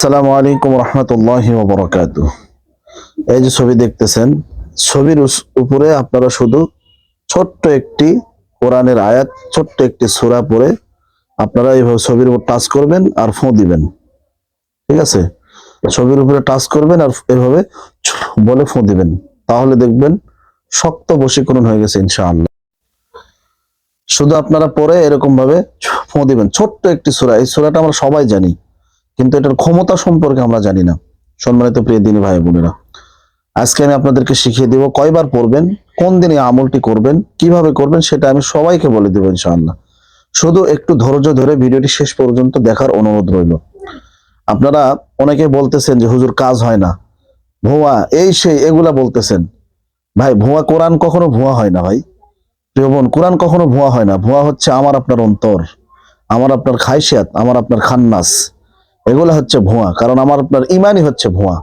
আসসালামু আলাইকুম রহমতুল্লাহি ওয়া বারাকাতুহু। এই যে ছবি দেখতেছেন, ছবির উপরে আপনারা শুধু ছোট্ট একটি কোরআনের আয়াত, ছোট্ট একটি সূরা পড়ে আপনারা এইভাবে ছবির উপর টাচ করবেন আর ফু দিবেন। ঠিক আছে, ছবির উপরে টাচ করবেন আর এভাবে বলে ফু দিবেন, তাহলে দেখবেন শক্ত বশীকরণ হয়ে গেছে ইনশাআল্লাহ। শুধু আপনারা পড়ে এরকম ভাবে ফু দিবেন। ছোট্ট একটি সূরা, এই সূরাটা আমরা সবাই জানি, কিন্তু এটার ক্ষমতা সম্পর্কে আমরা জানি না। সম্মানিত প্রিয় দিনী ভাই বোনেরা, আজকে আমি আপনাদেরকে শিখিয়ে দেব কয়বার পড়বেন, কোন দিনে আমলটি করবেন, কিভাবে করবেন, সেটা আমি সবাইকে বলে দেবো ইনশাআল্লাহ। শুধু একটু ধৈর্য ধরে ভিডিওটি শেষ পর্যন্ত দেখার অনুরোধ রইল। আপনারা অনেকে বলতেছেন যে হুজুর কাজ হয় না, ভুয়া, এই সেই এগুলা বলতেছেন। ভাই ভুয়া, কোরআন কখনো ভুয়া হয় না। ভাই প্রিয় বোন, কোরআন কখনো ভুয়া হয় না। ভুয়া হচ্ছে আমার আপনার অন্তর, আমার আপনার খায়শিয়াত, আমার আপনার খান্নাস, এগুলা হচ্ছে ভুয়া। কারণ আমার আপনার ইমানই হচ্ছে ভুয়া।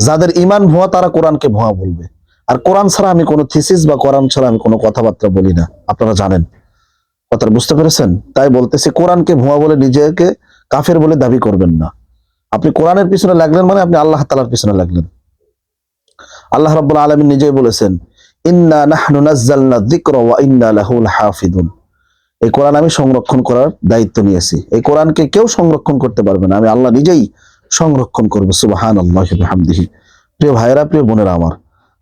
যাদের ইমান ভুয়া তারা কোরআনকে ভুয়া বলবে। আর কোরআন ছাড়া আমি কোনো থিসিস বা কোরআন ছাড়া আমি কোনো কথাবার্তা বলি না, আপনারা জানেন। কথাটা বুঝতে পেরেছেন? তাই বলতেছি, কোরআনকে ভুয়া বলে নিজেকে কাফের বলে দাবি করবেন না। আপনি কোরআনের পিছনে লাগলেন মানে আপনি আল্লাহ তাআলার পিছনে লাগলেন। আল্লাহ রাব্বুল আলামিন নিজেই বলেছেন, ইন্না নাহনু নাযালনা যিকরা ওয়া ইন্না লাহু লাহাফিজুন। এই কোরআন আমি সংরক্ষণ করার দায়িত্ব নিয়েছি। এই কোরআনকে কেউ সংরক্ষণ করতে পারবে না, আমি আল্লাহ নিজেই সংরক্ষণ করব। সুবহানাল্লাহি ওয়া বিহামদিহি। প্রিয় ভাইরা, প্রিয় বোনেরা আমার,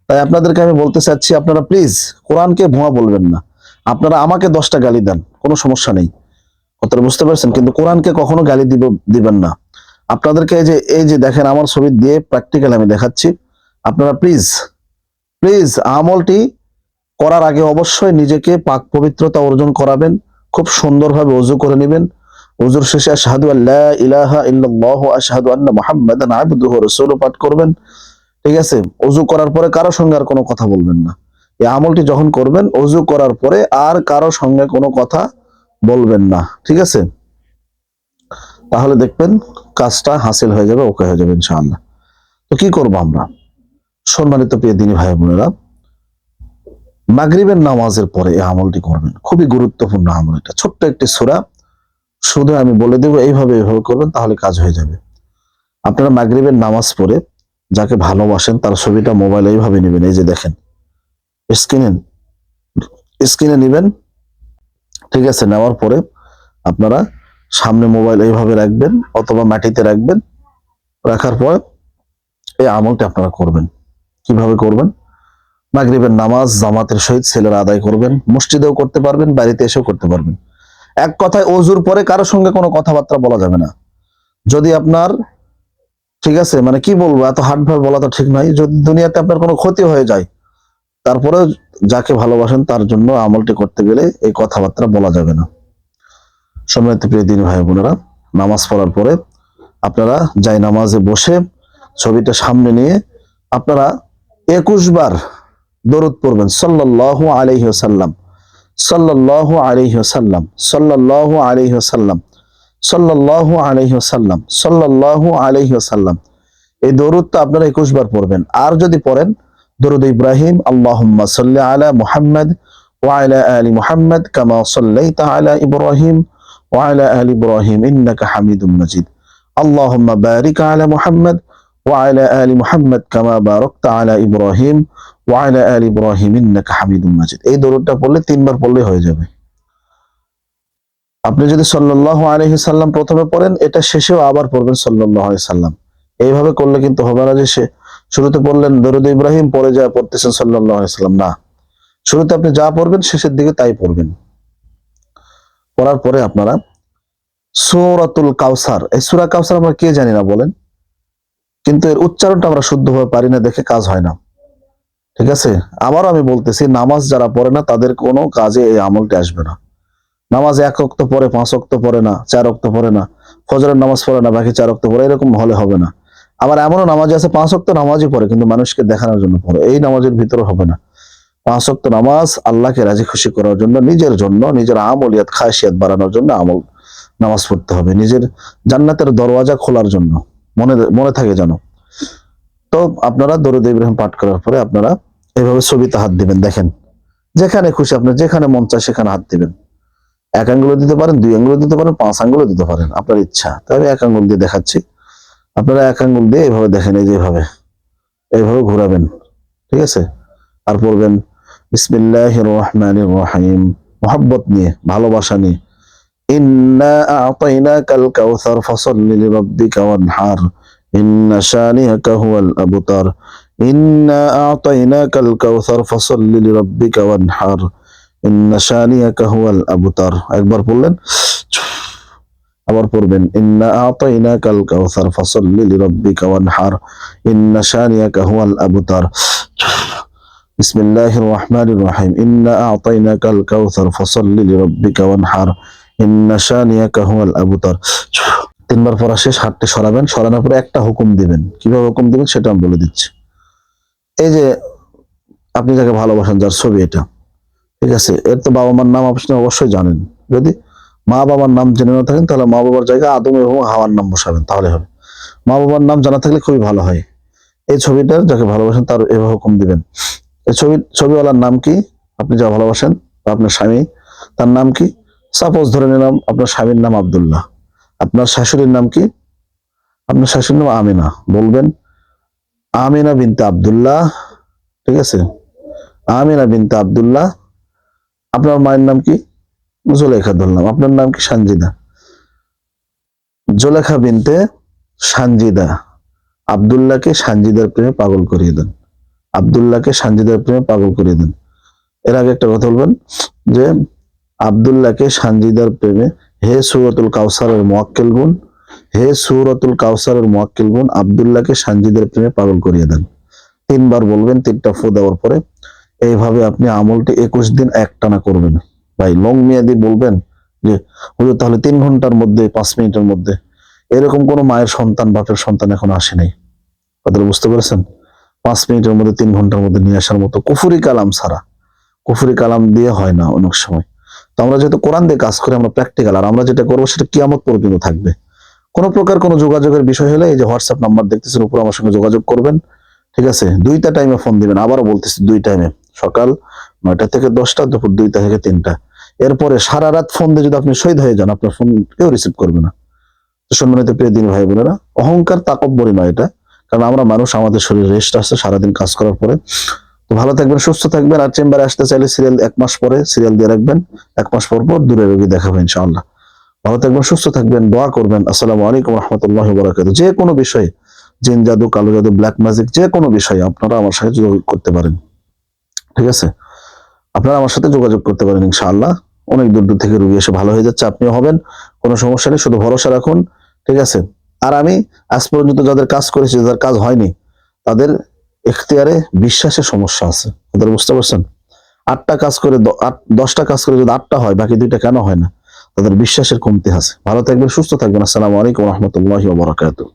তাই আপনাদেরকে আমি বলতে চাচ্ছি, আপনারা প্লিজ কোরআনকে ভুয়া বলবেন না। আপনারা আমাকে 10টা গালি দেন, কোনো সমস্যা নেই, কথাটা বুঝতে পারছেন, কিন্তু কোরআনকে কখনো গালি দিবেন না। আপনাদেরকে এই যে দেখেন, আমার ছবি দিয়ে প্র্যাকটিক্যাল আমি দেখাচ্ছি। আপনারা প্লিজ প্লিজ আমলটি করার আগে অবশ্যই নিজেকে পাক পবিত্রতা অর্জন করাবেন। খুব সুন্দরভাবে ওযু করে নেবেন। ওযুর শেষে আশহাদু আল্লা ইলাহা ইল্লাল্লাহ ওয়া আশহাদু আন্না মুহাম্মাদান আবদুহু ওয়া রাসূলুহু পাঠ করবেন। ঠিক আছে, ওযু করার পরে কারো সঙ্গে আর কোনো কথা বলবেন না। এই আমলটি যখন করবেন, ওযু করার পরে আর কারো সঙ্গে কোনো কথা বলবেন না। ঠিক আছে, তাহলে দেখবেন কাজটা হাসিল হয়ে যাবে, ওকে হয়ে যাবে ইনশাআল্লাহ। তো কি করব আমরা? সম্মানিত প্রিয় দিনী ভাই বোনেরা, মাগরিবের নামাজের পরে এই আমলটি করবেন। খুবই গুরুত্বপূর্ণ আমল এটা, ছোট্ট একটি সূরা। শুধু আমি বলে দেব এইভাবে করবেন, তাহলে কাজ হয়ে যাবে। আপনারা মাগরিবের নামাজ পড়ে যাকে ভালোবাসেন তার ছবিটা মোবাইলে এইভাবে নেবেন। এই যে দেখেন, স্ক্রিনে স্ক্রিনে নেবেন। ঠিক আছে, নেওয়ার পরে আপনারা সামনে মোবাইল এইভাবে রাখবেন অথবা মাটিতে রাখবেন। রাখার পর এই আমলটি আপনারা করবেন। কিভাবে করবেন? মাগরিবের নামাজ জামাতের সহিত ছেলেরা আদায় করবেন। মসজিদেও করতে পারবেন, বাড়িতে এসেও করতে পারবেন। এক কথায়, ওযুর পরে কারোর সঙ্গে কোনো কথাবার্তা বলা যাবে না। যদি আপনার, ঠিক আছে, মানে কি বলবো, এত হার্ডভাবে বলা তো ঠিক নয়, যদি দুনিয়াতে আপনার কোনো ক্ষতি হয়ে যায়, তারপরে যাকে ভালোবাসেন তার জন্য আমলটি করতে গেলে এই কথাবার্তা বলা যাবে না। সম্মানিত প্রিয় দিনী ভাই বোনেরা, নামাজ পড়ার পরে আপনারা যাই নামাজে বসে ছবিটা সামনে নিয়ে আপনারা 21 বার দরুদ পড়বেন। সাল্লাল্লাহু আলাইহি ওয়াসাল্লাম, সাল্লাল্লাহু আলাইহি ওয়াসাল্লাম, সাল্লাল্লাহু আলাইহি ওয়াসাল্লাম, সাল্লাল্লাহু আলাইহি ওয়াসাল্লাম, সাল্লাল্লাহু আলাইহি ওয়াসাল্লাম। এই দরুদটা আপনারা 21 বার পড়বেন। আর যদি পড়েন দরুদ ইব্রাহিম, আল্লাহুম্মা সাল্লি আলা মুহাম্মাদ ওয়া আলা আলি মুহাম্মাদ কামা সাল্লাইতা আলা ইব্রাহিম ওয়া আলা আলি ইব্রাহিম ইন্নাকা হামিদুম মাজিদ। আল্লাহুম্মা বারিক আলা মুহাম্মাদ ওয়া আলা আলি মুহাম্মাদ কামা বারাকতা আলা ইব্রাহিম ওয়া আলা আলি ইব্রাহিম ইন্নাকা হামিদুম মাজিদ। এই দরুদটা পড়লে 3 বার পড়লে হয়ে যাবে। আপনি যদি সাল্লাল্লাহু আলাইহি সাল্লাম প্রথমে পড়েন, এটা শেষেও আবার পড়বেন সাল্লাল্লাহু আলাইহি সাল্লাম। এইভাবে করলে কিন্তু হবে না যে শুরুতে পড়লেন দরুদ ইব্রাহিম, পরে যা পড়তেছেন সাল্লাল্লাহু আলাইহি সাল্লাম। না, শুরুতে আপনি যা পড়বেন শেষের দিকে তাই পড়বেন। পড়ার পরে আপনারা সূরাতুল কাউসার, এই সূরা কাউসার আমরা কে জানি না বলেন, কিন্তু এর উচ্চারণটা আমরা শুদ্ধভাবে পারি না দেখে কাজ হয় না। ঠিক আছে, আবারও আমি বলতেছি, নামাজ যারা পড়ে না তাদের কোনো কাজে এই আমলটি আসবে না। নামাজ 1 ওয়াক্ত পড়ে, 5 ওয়াক্ত পড়ে না, 4 ওয়াক্ত পড়ে না, ফজরের নামাজ পড়ে না, বাকি 4 ওয়াক্ত পড়ে, এরকম হলে হবে না। আবার এমনও নামাজ আছে 5 ওয়াক্ত নামাজই পড়ে কিন্তু মানুষকে দেখানোর জন্য পড়ে, এই নামাজের ভিতরে হবে না। 5 ওয়াক্ত নামাজ আল্লাহকে রাজি খুশি করার জন্য, নিজের জন্য, নিজের আমলিয়াত খায়শিয়াত বাড়ানোর জন্য নামাজ পড়তে হবে, নিজের জান্নাতের দরওয়াজা খোলার জন্য। মনে থাকে যেন। তো আপনারা দরুদ ইব্রাহিম পাঠ করার পরে আপনারা এইভাবে ছবিতে হাত দিবেন। দেখেন, যেখানে খুশি আপনার যেখানে মন চায় সেখানে হাত দিবেন। 1 আঙ্গুলও দিতে পারেন, 2 আঙ্গুলও দিতে পারেন, 5 আঙ্গুলও দিতে পারেন, আপনার ইচ্ছা। তবে 1 আঙ্গুল দিয়ে দেখাচ্ছি। আপনারা এক আঙ্গুল দিয়ে এইভাবে দেখেন, এই যে এইভাবে ঘোরাবেন, ঠিক আছে। আর পড়বেন বিসমিল্লাহির রহমানির রহিম, মোহাব্বত নিয়ে, ভালোবাসা নিয়ে। ইন্না আ'তাইনাকাল কাউসার ফাসাল্লি লিরাব্বিকা ওয়ানহার ইন্না শানিআকা হুয়াল আবতার। ইন্না আ'তাইনাকাল কাউসার ফাসাল্লি লিরাব্বিকা ওয়ানহার ইন্না শানিআকা হুয়াল আবতার। একবার পড়লেন, আবার পড়বেন ইন্না আ'তাইনাকাল কাউসার ফাসাল্লি লিরাব্বিকা ওয়ানহার ইন্না শানিআকা হুয়াল আবতার। বিসমিল্লাহির রহমানির রহিম ইন্না আ'তাইনাকাল কাউসার ফাসাল্লি লিরাব্বিকা ওয়ানহার ইন্না শানিআকা হুয়াল আবতার। তিনবার পড়া শেষ, হাতটি সরাবেন, সরানোর পরে একটা হুকুম দিবেন। কিভাবে হুকুম দিবেন সেটা আমি বলে দিচ্ছি। এই যে আপনি যাকে ভালোবাসেন, যার ছবি এটা, ঠিক আছে, এর তো বাবা মার নাম আপনি অবশ্যই জানেন। যদি মা বাবার নাম জেনে না থাকেন তাহলে মা বাবার জায়গায় আদম এবং হাওয়ার নাম বসাবেন, তাহলে হবে। মা বাবার নাম জানা থাকলে খুবই ভালো হয়। এই ছবিটার যাকে ভালোবাসেন তার এভাবে হুকুম দিবেন। এই ছবিওয়ালার নাম কি? আপনি যা ভালোবাসেন বা আপনার স্বামী, তার নাম কি? সাপোজ ধরে নিলাম আপনার স্বামীর নাম আব্দুল্লাহ, আপনার শাশুড়ির নাম কি? আপনার শাশুড়ির নাম আমিনা। বলবেন আমিনা বিনতে আব্দুল্লাহ, ঠিক আছে, আমিনা বিনতে আব্দুল্লাহ। আপনার মায়ের নাম কি? জুলেখা ধরলাম। আপনার নাম কি? সানজিদা। জুলেখা বিনতে সানজিদা আব্দুল্লাহকে সানজিদার প্রেমে পাগল করিয়ে দেন। আব্দুল্লাহকে সানজিদার প্রেমে পাগল করিয়ে দেন। এর আগে একটা কথা বলবেন যে আব্দুল্লাহকে সানজিদার প্রেমে, হে সূরাতুল কাউসারের মুয়াক্কিল গুণ, হে সূরাতুল কাউসারের মুয়াক্কিল গুণ, আব্দুল্লাহকে সানজিদার প্রেমে পাগল করিয়ে দেন। তিনবার বলবেন, তিনটা ফু দেওয়ার পরে এইভাবে আপনি আমলটি 21 দিন একটানা করবেন। ভাই লং মেয়াদি বলবেন যে হুজুর তাহলে 3 ঘন্টার মধ্যে, 5 মিনিটের মধ্যে। এরকম কোন মায়ের সন্তান, বাপের সন্তান এখন আসে নাই। কথাটা বুঝতে পেরেছেন? 5 মিনিটের মধ্যে, 3 ঘন্টার মধ্যে নিয়ে আসার মতো কুফরি কালাম ছাড়া, কুফরি কালাম দিয়ে হয় না অনেক সময়। তো আমরা যেহেতু কোরআন দিয়ে কাজ করি, আমরা প্র্যাকটিক্যাল, আর আমরা যেটা করবো সেটা কিয়ামত পর্যন্ত থাকবে। কোনো প্রকার কোনো যোগাযোগের বিষয় হলে এই যে হোয়াটসঅ্যাপ নাম্বার দেখতেছেন উপর, আমার সঙ্গে যোগাযোগ করবেন, ঠিক আছে। 2টা টাইমে ফোন দিবেন, আবারও বলতেছি 2 টাইমে, সকাল 9টা থেকে 10টা, দুপুর 2টা থেকে 3টা। এরপরে সারা রাত ফোন দিয়ে যদি আপনি শহীদ হয়ে যান, আপনার ফোন কেউ রিসিভ করবে না। তো সম্মানিত প্রিয় দিনী ভাই বোনেরা, অহংকার তাকব্বরি নয় এটা, কারণ আমরা মানুষ, আমাদের শরীর রেস্ট আছে সারাদিন কাজ করার পরে। তো ভালো থাকবেন, সুস্থ থাকবেন। আর চেম্বারে আসতে চাইলে সিরিয়াল 1 মাস পরে সিরিয়াল দিয়ে রাখবেন, 1 মাস পর পর দূরের রোগী দেখাবেন ইনশাআল্লাহ। ভালো থাকবেন, সুস্থ থাকবেন, দোয়া করবেন। আসসালামু আলাইকুম রহমতুল্লাহ বরাকাতুহু। যে কোনো বিষয়ে, জিন জাদু, কালো জাদু, ব্ল্যাক ম্যাজিক, যে কোনো বিষয়ে আপনারা আমার সাথে যোগাযোগ করতে পারেন, ঠিক আছে। আপনারা আমার সাথে যোগাযোগ করতে পারেন ইনশাআল্লাহ। অনেক দূর দূর থেকে রোগী এসে ভালো হয়ে যাচ্ছে, আপনিও হবেন। কোনো সমস্যা নেই, শুধু ভরসা রাখুন, ঠিক আছে। আর আমি আজ পর্যন্ত যাদের কাজ করেছি, যাদের কাজ হয়নি, তাদের এখতিয়ারে বিশ্বাসের সমস্যা আছে। আপনারা বুঝতে পারছেন? 8টা কাজ করে 10টা কাজ করে যদি 8টা হয়, বাকি 2টা কেন হয় না? তাদের বিশ্বাসের কমতি আছে। ভালো থাকবেন, সুস্থ থাকবেন। আসসালামু আলাইকুম রহমতুল্লাহি ওয়া বারাকাতুহু।